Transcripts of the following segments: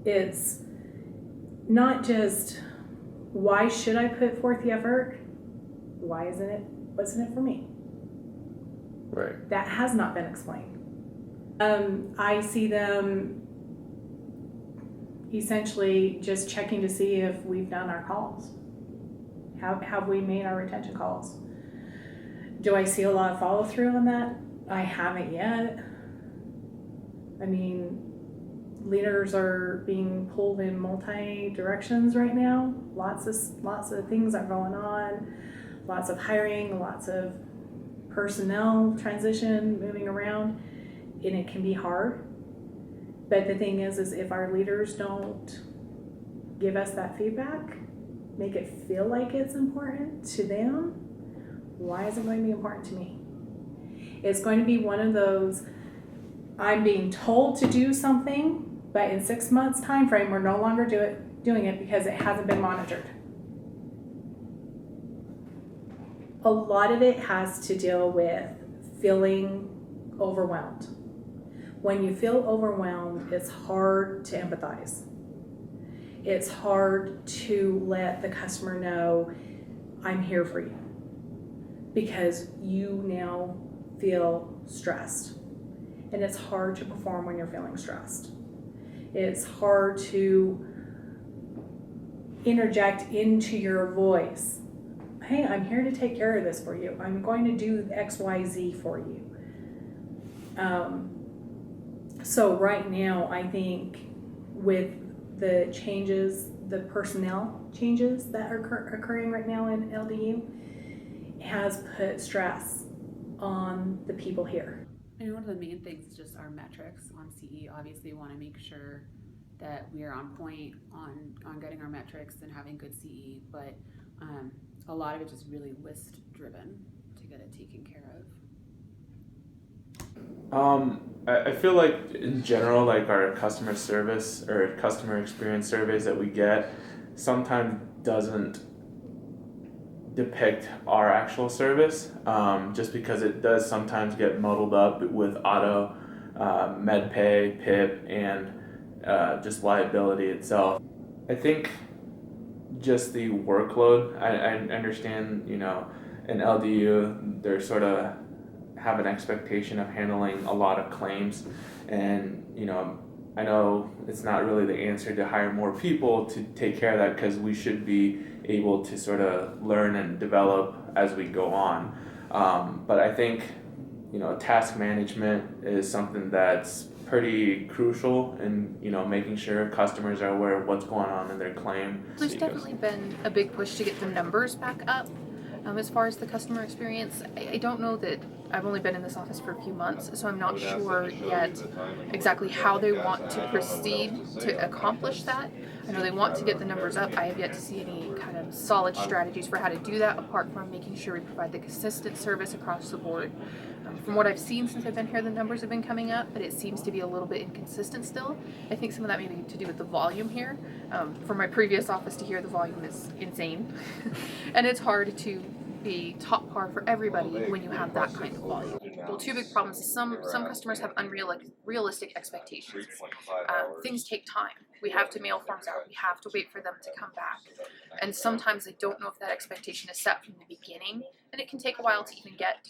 It's not just, why should I put forth the effort? Why isn't it? What's in it for me? Right. That has not been explained. I see them essentially just checking to see if we've done our calls. Have we made our retention calls? Do I see a lot of follow through on that? I haven't yet. I mean, leaders are being pulled in multi directions right now. Lots of things are going on. Lots of hiring, lots of personnel transition, moving around, and it can be hard. But the thing is if our leaders don't give us that feedback, make it feel like it's important to them, why is it going to be important to me? It's going to be one of those, I'm being told to do something, but in 6 months time frame, we're no longer doing it because it hasn't been monitored. A lot of it has to deal with feeling overwhelmed. When you feel overwhelmed, it's hard to empathize. It's hard to let the customer know, I'm here for you, because you now feel stressed. And it's hard to perform when you're feeling stressed. It's hard to interject into your voice, hey, I'm here to take care of this for you. I'm going to do X, Y, Z for you. So right now, I think with the changes, the personnel changes that are occurring right now in LDU, has put stress on the people here. And one of the main things is just our metrics on CE. Obviously, we want to make sure that we are on point on getting our metrics and having good CE, but a lot of it is really list driven to get it taken care of. I feel like in general, like our customer service or customer experience surveys that we get sometimes doesn't depict our actual service, just because it does sometimes get muddled up with auto, MedPay, PIP, and just liability itself. I think just the workload, I understand, in LDU, they're sort of have an expectation of handling a lot of claims, and I know it's not really the answer to hire more people to take care of that, because we should be able to sort of learn and develop as we go on, but I think task management is something that's pretty crucial in making sure customers are aware of what's going on in their claim. There's definitely been a big push to get the numbers back up. As far as the customer experience, I don't know that, I've only been in this office for a few months, so I'm not sure yet exactly how they want to proceed to accomplish that. I know they want to get the numbers up. I have yet to see any kind of solid strategies for how to do that, apart from making sure we provide the consistent service across the board. From what I've seen since I've been here, the numbers have been coming up, but it seems to be a little bit inconsistent still. I think some of that may be to do with the volume here. From my previous office to here, the volume is insane. And it's hard to be top par for everybody when you have that kind of volume. Well, two big problems is some customers have unrealistic expectations. Things take time. We have to mail forms out. We have to wait for them to come back. And sometimes I don't know if that expectation is set from the beginning, and it can take a while to even get,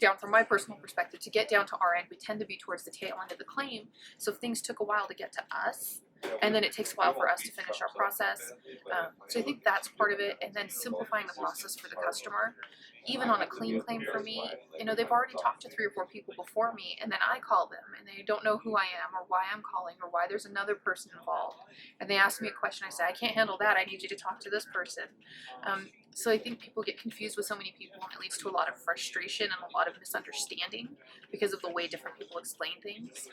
down from my personal perspective, to get down to our end. We tend to be towards the tail end of the claim, so things took a while to get to us, and then it takes a while for us to finish our process. So I think that's part of it, and then simplifying the process for the customer. Even on a clean claim for me, they've already talked to 3 or 4 people before me, and then I call them, and they don't know who I am or why I'm calling or why there's another person involved. And they ask me a question, I say, I can't handle that, I need you to talk to this person. So I think people get confused with so many people, and it leads to a lot of frustration and a lot of misunderstanding because of the way different people explain things.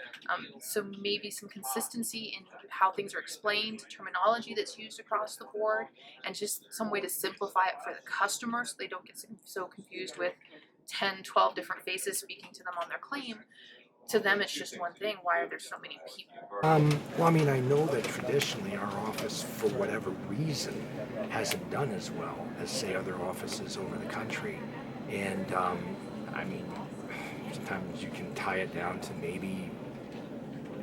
So maybe some consistency in how things are explained, terminology that's used across the board, and just some way to simplify it for the customer so they don't get so confused with 10, 12 different faces speaking to them on their claim. To them, it's just one thing. Why are there so many people? Well, I know that traditionally our office, for whatever reason, hasn't done as well as, say, other offices over the country. And, sometimes you can tie it down to maybe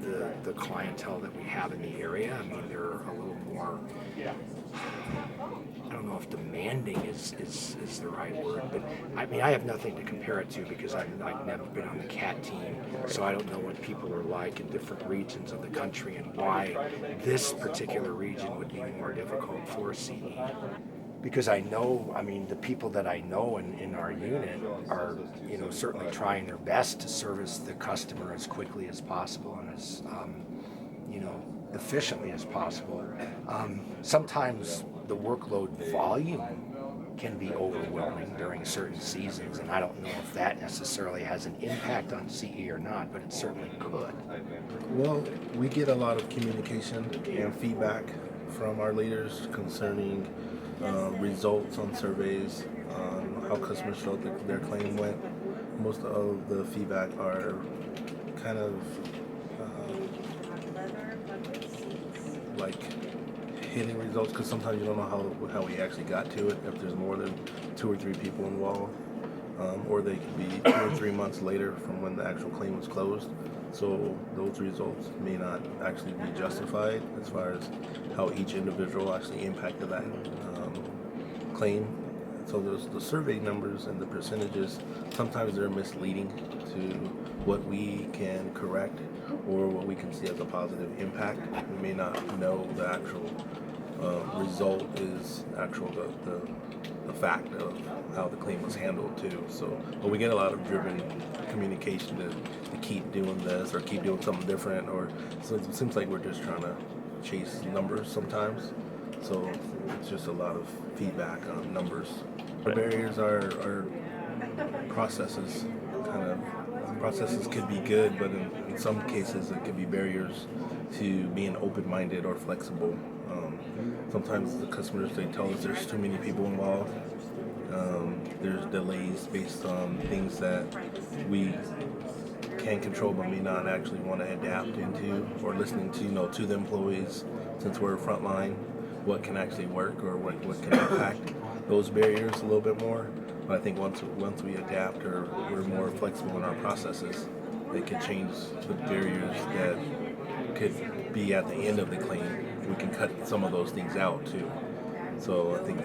the clientele that we have in the area. I mean, they're a little more, I don't know if demanding is the right word, but I mean, I have nothing to compare it to because I've never been on the CAT team, so I don't know what people are like in different regions of the country and why this particular region would be more difficult for CE. Because I know, I mean, the people that I know in our unit are, you know, certainly trying their best to service the customer as quickly as possible and as, you know, efficiently as possible. Sometimes the workload volume can be overwhelming during certain seasons, and I don't know if that necessarily has an impact on CE or not, but it certainly could. Well, we get a lot of communication and feedback from our leaders concerning results on surveys, on how customers felt that their claim went. Most of the feedback are kind of like hitting results, because sometimes you don't know how we actually got to it, if there's more than 2 or 3 people involved, or they could be 2 or 3 months later from when the actual claim was closed. So those results may not actually be justified as far as how each individual actually impacted that claim. So the survey numbers and the percentages, sometimes they're misleading to what we can correct or what we can see as a positive impact. We may not know the actual result is the fact of how the claim was handled too. So, but we get a lot of driven communication to keep doing this or keep doing something different, or so it seems like we're just trying to chase numbers sometimes. So it's just a lot of feedback on numbers. The barriers are processes. Processes could be good, but in some cases it could be barriers to being open-minded or flexible. Sometimes the customers, they tell us there's too many people involved. There's delays based on things that we can control but may not actually want to adapt into, or listening to, to the employees, since we're frontline, what can actually work or what can impact those barriers a little bit more. But I think once we adapt or we're more flexible in our processes, it could change the barriers that could be at the end of the claim. We can cut some of those things out too. So I think,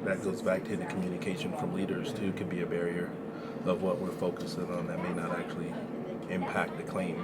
that goes back to the communication from leaders too, could be a barrier of what we're focusing on that may not actually impact the claim.